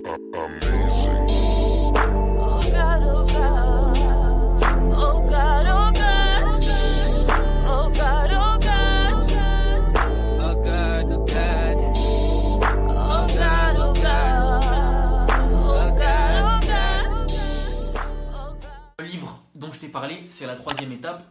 Amazing. Oh God, oh God, oh God, oh God, oh God, oh God, Oh God, oh God, oh God, oh God, oh God, oh God. Le livre dont je t'ai parlé, c'est la troisième étape.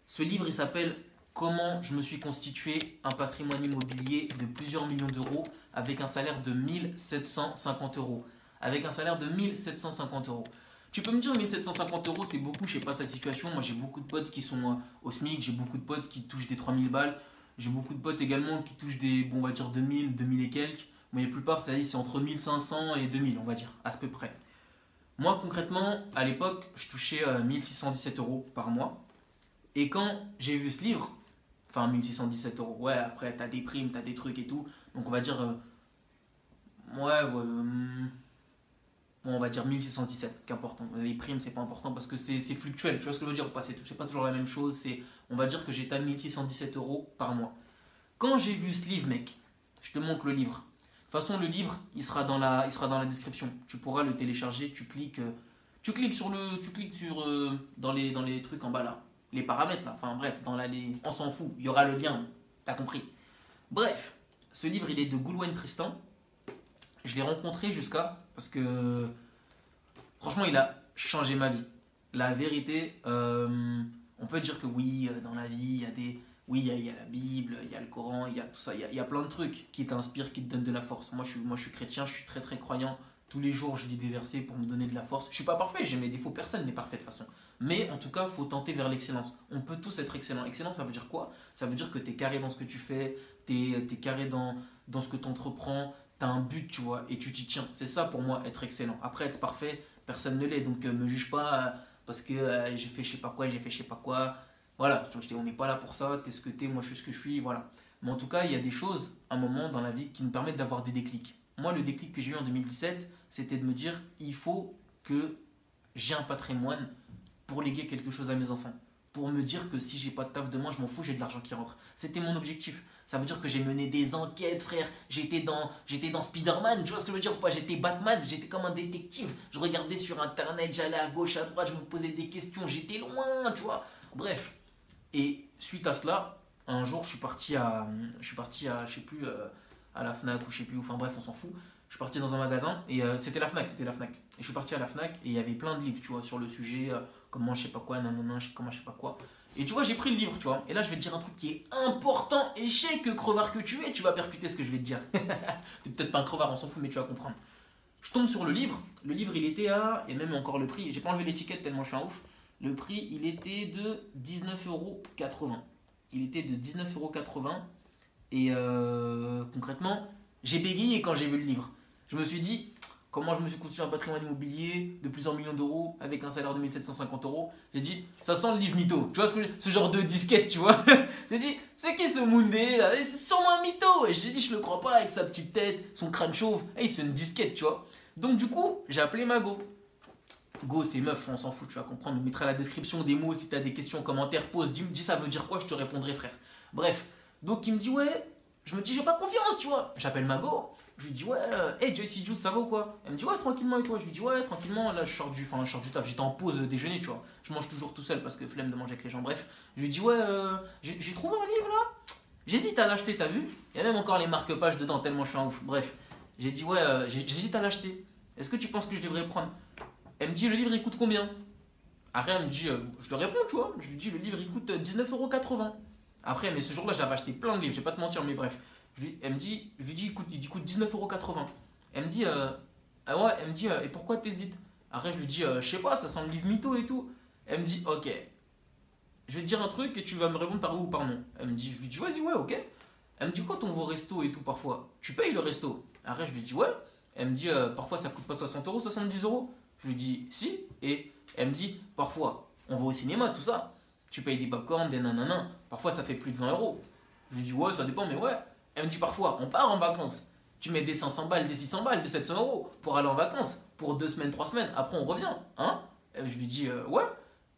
Ce livre, il s'appelle Comment je me suis constitué un patrimoine immobilier de plusieurs millions d'euros avec un salaire de 1750 euros. Avec un salaire de 1750 euros. Tu peux me dire 1750 euros, c'est beaucoup, je sais pas ta situation. Moi, j'ai beaucoup de potes qui sont au SMIC, j'ai beaucoup de potes qui touchent des 3000 balles. J'ai beaucoup de potes également qui touchent des, bon, on va dire 2000, 2000 et quelques. Mais la plupart, c'est entre 1500 et 2000, on va dire, à peu près. Moi, concrètement, à l'époque, je touchais 1617 euros par mois. Et quand j'ai vu ce livre, enfin 1617 euros, ouais, après, t'as des primes, t'as des trucs et tout. Donc, on va dire, bon, on va dire 1617, qu'importe. Les primes, c'est pas important parce que c'est fluctuel. Tu vois ce que je veux dire ou pas? C'est pas toujours la même chose. On va dire que j'étais à 1617 euros par mois. Quand j'ai vu ce livre, mec, je te montre le livre. De toute façon, le livre, il sera dans la description. Tu pourras le télécharger. Tu cliques sur dans les trucs en bas là, les paramètres là. Enfin bref, on s'en fout. Il y aura le lien. T'as compris. Bref, ce livre, il est de Goulwen Tristan. Je l'ai rencontré parce que franchement, il a changé ma vie. La vérité, on peut dire que oui, dans la vie, il y a des. Oui, il y a la Bible, il y a le Coran, il y a tout ça, il y a plein de trucs qui t'inspirent, qui te donnent de la force. Moi, je suis chrétien, je suis très très croyant. Tous les jours, je lis des versets pour me donner de la force. Je suis pas parfait, j'ai mes défauts, personne n'est parfait de toute façon. Mais en tout cas, il faut tenter vers l'excellence. On peut tous être excellents. Excellent, ça veut dire quoi? Ça veut dire que tu es carré dans ce que tu fais, tu es carré dans ce que tu entreprends, tu as un but, tu vois, et tu t'y tiens. C'est ça pour moi, être excellent. Après, être parfait, personne ne l'est. Donc, me juge pas parce que j'ai fait je sais pas quoi, j'ai fait je sais pas quoi. Voilà, on n'est pas là pour ça, t'es ce que t'es, moi je suis ce que je suis, voilà. Mais en tout cas, il y a des choses, un moment dans la vie qui nous permettent d'avoir des déclics. Moi, le déclic que j'ai eu en 2017, c'était de me dire, il faut que j'ai un patrimoine pour léguer quelque chose à mes enfants. Pour me dire que si j'ai pas de taf demain, je m'en fous, j'ai de l'argent qui rentre. C'était mon objectif. Ça veut dire que j'ai mené des enquêtes, frère. J'étais dans Spider-Man, tu vois ce que je veux dire ou pas? J'étais Batman, j'étais comme un détective. Je regardais sur internet, j'allais à gauche, à droite, je me posais des questions, j'étais loin, tu vois. Bref. Et suite à cela, un jour, je suis parti à je sais plus, à la Fnac ou je sais plus, enfin bref, on s'en fout. Je suis parti dans un magasin et c'était la Fnac. Et je suis parti à la Fnac et il y avait plein de livres, tu vois, sur le sujet, comment je sais pas quoi, nanana, comment je sais pas quoi. Et tu vois, j'ai pris le livre, tu vois. Et là, je vais te dire un truc qui est important. Et je sais que crevard que tu es, tu vas percuter ce que je vais te dire. T'es peut-être pas un crevard, on s'en fout, mais tu vas comprendre. Je tombe sur le livre. Le livre, il était à, et même encore le prix, j'ai pas enlevé l'étiquette tellement je suis un ouf. Le prix, il était de 19,80 €. Il était de 19,80 € et concrètement, j'ai bégayé quand j'ai vu le livre. Je me suis dit, comment je me suis constitué un patrimoine immobilier de plusieurs millions d'euros avec un salaire de 1750 €. J'ai dit, ça sent le livre mytho. Tu vois ce genre de disquette, tu vois. J'ai dit, c'est qui ce Moundé là? C'est sûrement un mytho. Et j'ai dit, je le crois pas avec sa petite tête, son crâne chauve. Et c'est une disquette, tu vois. Donc du coup, j'ai appelé Mago. Go, c'est meuf, on s'en fout, tu vas comprendre. On mettra la description des mots si tu as des questions, commentaires, pose, dis ça veut dire quoi, je te répondrai, frère. Bref, donc il me dit, ouais, je me dis, j'ai pas confiance, tu vois. J'appelle Mago, je lui dis, ouais, hey JC Juice, ça va ou quoi? Elle me dit, ouais, tranquillement, et toi? Je lui dis, ouais, tranquillement, là, je sors du taf, j'étais en pause déjeuner, tu vois. Je mange toujours tout seul parce que flemme de manger avec les gens. Bref, je lui dis, ouais, j'ai trouvé un livre là, j'hésite à l'acheter, t'as vu? Il y a même encore les marque-pages dedans, tellement je suis un ouf. Bref, j'ai dit, ouais, j'hésite à l'acheter. Est-ce que tu penses que je devrais prendre? Elle me dit, le livre il coûte combien? Après elle me dit, je te réponds, tu vois. Je lui dis, le livre il coûte 19,80 €. Après, mais ce jour-là j'avais acheté plein de livres, je vais pas te mentir, mais bref. Je lui dis, il coûte 19,80 €. Elle me dit, ah ouais, elle me dit, et pourquoi t'hésites? Après je lui dis, je sais pas, ça sent le livre mytho et tout. Elle me dit, ok, je vais te dire un truc et tu vas me répondre par oui ou par non. Je lui dis, vas-y, ouais, ok. Elle me dit, quand on va au resto et tout parfois, tu payes le resto? Après je lui dis, ouais. Elle me dit, parfois ça coûte pas 60 €, 70 €. Je lui dis si, et elle me dit parfois on va au cinéma, tout ça, tu payes des popcorn, des nanana, parfois ça fait plus de 20 €. Je lui dis ouais, ça dépend, mais ouais. Elle me dit parfois on part en vacances, tu mets des 500 balles, des 600 balles, des 700 € pour aller en vacances, pour 2 semaines, 3 semaines, après on revient, hein. Je lui dis ouais,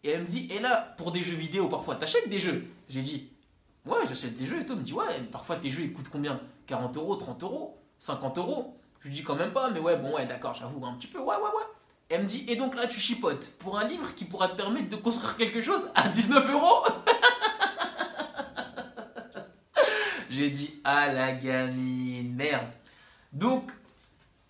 et elle me dit, et là pour des jeux vidéo, parfois t'achètes des jeux? Je lui dis ouais, j'achète des jeux et tout. Elle me dit ouais, parfois tes jeux ils coûtent combien? 40 €, 30 €, 50 €. Je lui dis quand même pas, mais ouais, bon, ouais, d'accord, j'avoue, un petit peu, ouais, ouais, ouais. Elle me dit, et donc là, tu chipotes pour un livre qui pourra te permettre de construire quelque chose à 19 euros. J'ai dit, ah la gamine, merde. Donc,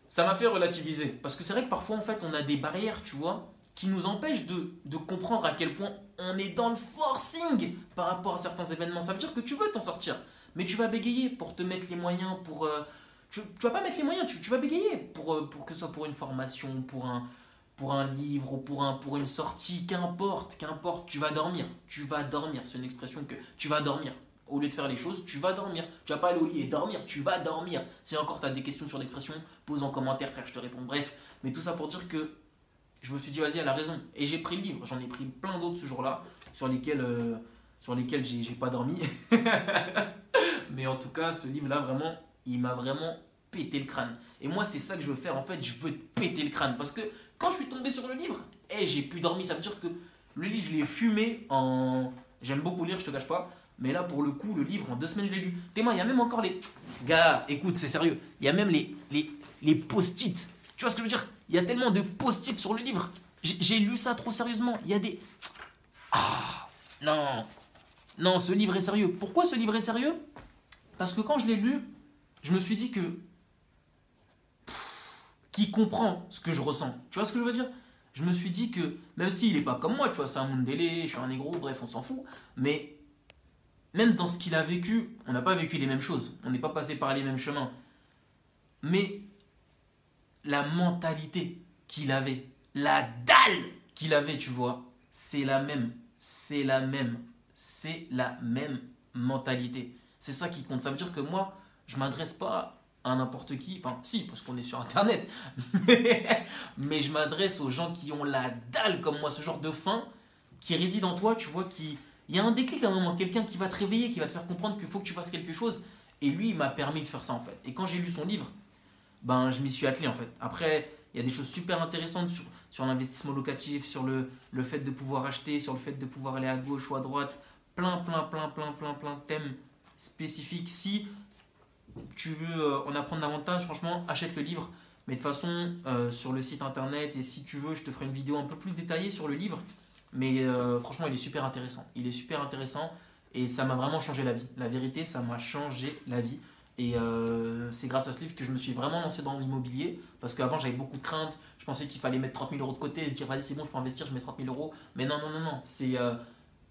ça m'a fait relativiser. Parce que c'est vrai que parfois, en fait, on a des barrières, tu vois, qui nous empêchent de comprendre à quel point on est dans le forcing par rapport à certains événements. Ça veut dire que tu veux t'en sortir, mais tu vas bégayer pour te mettre les moyens pour... tu vas pas mettre les moyens, tu vas bégayer pour que ce soit pour une formation, pour un livre ou pour une sortie, qu'importe, tu vas dormir. Tu vas dormir, c'est une expression que tu vas dormir. Au lieu de faire les choses, tu vas dormir. Tu vas pas aller au lit et dormir, tu vas dormir. Si encore tu as des questions sur l'expression, pose en commentaire, frère, je te réponds. Bref, mais tout ça pour dire que je me suis dit, vas-y, elle a raison. Et j'ai pris le livre, j'en ai pris plein d'autres ce jour-là, sur lesquels j'ai pas dormi. Mais en tout cas, ce livre-là, vraiment, il m'a vraiment pété le crâne. Et moi, c'est ça que je veux faire, en fait, je veux te péter le crâne. Parce que quand je suis tombé sur le livre, j'ai plus dormi. Ça veut dire que le livre, je l'ai fumé en... J'aime beaucoup lire, je te cache pas. Mais là, pour le coup, le livre, en 2 semaines, je l'ai lu. Témoin, il y a même encore les... Gars, écoute, c'est sérieux. Il y a même les post-it. Tu vois ce que je veux dire? Il y a tellement de post-it sur le livre. J'ai lu ça trop sérieusement. Il y a des... Ah, non. Non, ce livre est sérieux. Pourquoi ce livre est sérieux? Parce que quand je l'ai lu, je me suis dit que... Qui comprend ce que je ressens? Tu vois ce que je veux dire? Je me suis dit que, même s'il n'est pas comme moi, tu vois, c'est un Mundélé, je suis un négro, bref, on s'en fout. Mais... Même dans ce qu'il a vécu, on n'a pas vécu les mêmes choses. On n'est pas passé par les mêmes chemins. Mais la mentalité qu'il avait, la dalle qu'il avait, tu vois, c'est la même. C'est la même. C'est la même mentalité. C'est ça qui compte. Ça veut dire que moi, je ne m'adresse pas à n'importe qui. Enfin, si, parce qu'on est sur Internet. Mais je m'adresse aux gens qui ont la dalle comme moi, ce genre de faim qui réside en toi, tu vois, qui... Il y a un déclic à un moment, quelqu'un qui va te réveiller, qui va te faire comprendre qu'il faut que tu fasses quelque chose. Et lui, il m'a permis de faire ça en fait. Et quand j'ai lu son livre, ben, je m'y suis attelé en fait. Après, il y a des choses super intéressantes sur l'investissement locatif, sur le fait de pouvoir acheter, sur le fait de pouvoir aller à gauche ou à droite. Plein de thèmes spécifiques. Si tu veux en apprendre davantage, franchement, achète le livre. Mais de toute façon, sur le site internet, et si tu veux, je te ferai une vidéo un peu plus détaillée sur le livre. Mais franchement, il est super intéressant. Il est super intéressant et ça m'a vraiment changé la vie. La vérité, ça m'a changé la vie. Et c'est grâce à ce livre que je me suis vraiment lancé dans l'immobilier. Parce qu'avant, j'avais beaucoup de craintes. Je pensais qu'il fallait mettre 30 000 euros de côté et se dire, vas-y, c'est bon, je peux investir, je mets 30 000 euros. Mais non.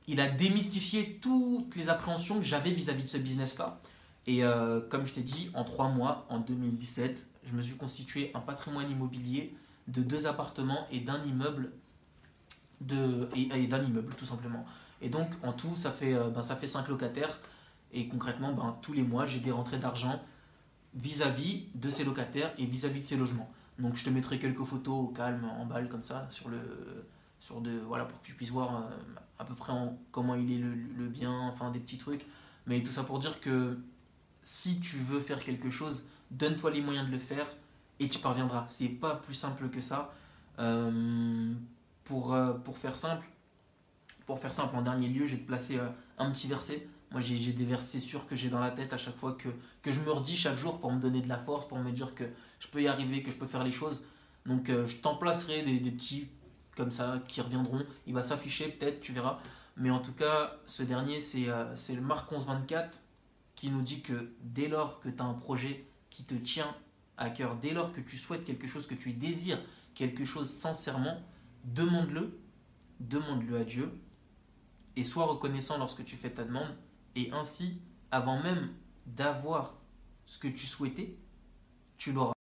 Il a démystifié toutes les appréhensions que j'avais vis-à-vis de ce business-là. Et comme je t'ai dit, en 3 mois, en 2017, je me suis constitué un patrimoine immobilier de 2 appartements et d'un immeuble. Et d'un immeuble tout simplement. Et donc en tout ça fait 5 locataires et concrètement tous les mois j'ai des rentrées d'argent vis-à-vis de ces locataires et vis-à-vis de ces logements. Donc je te mettrai quelques photos au calme en balle comme ça voilà, pour que tu puisses voir à peu près comment il est le bien, enfin des petits trucs. Mais tout ça pour dire que si tu veux faire quelque chose, donne-toi les moyens de le faire et tu parviendras. C'est pas plus simple que ça. Pour faire simple, en dernier lieu, je vais te placer un petit verset. Moi, j'ai des versets sûrs que j'ai dans la tête à chaque fois que je me redis chaque jour pour me donner de la force, pour me dire que je peux y arriver, que je peux faire les choses. Donc, je t'en placerai des petits comme ça qui reviendront. Il va s'afficher peut-être, tu verras. Mais en tout cas, ce dernier, c'est le Marc 11-24 qui nous dit que dès lors que tu as un projet qui te tient à cœur, dès lors que tu souhaites quelque chose, que tu désires quelque chose sincèrement, demande-le à Dieu et sois reconnaissant lorsque tu fais ta demande et ainsi, avant même d'avoir ce que tu souhaitais, tu l'auras.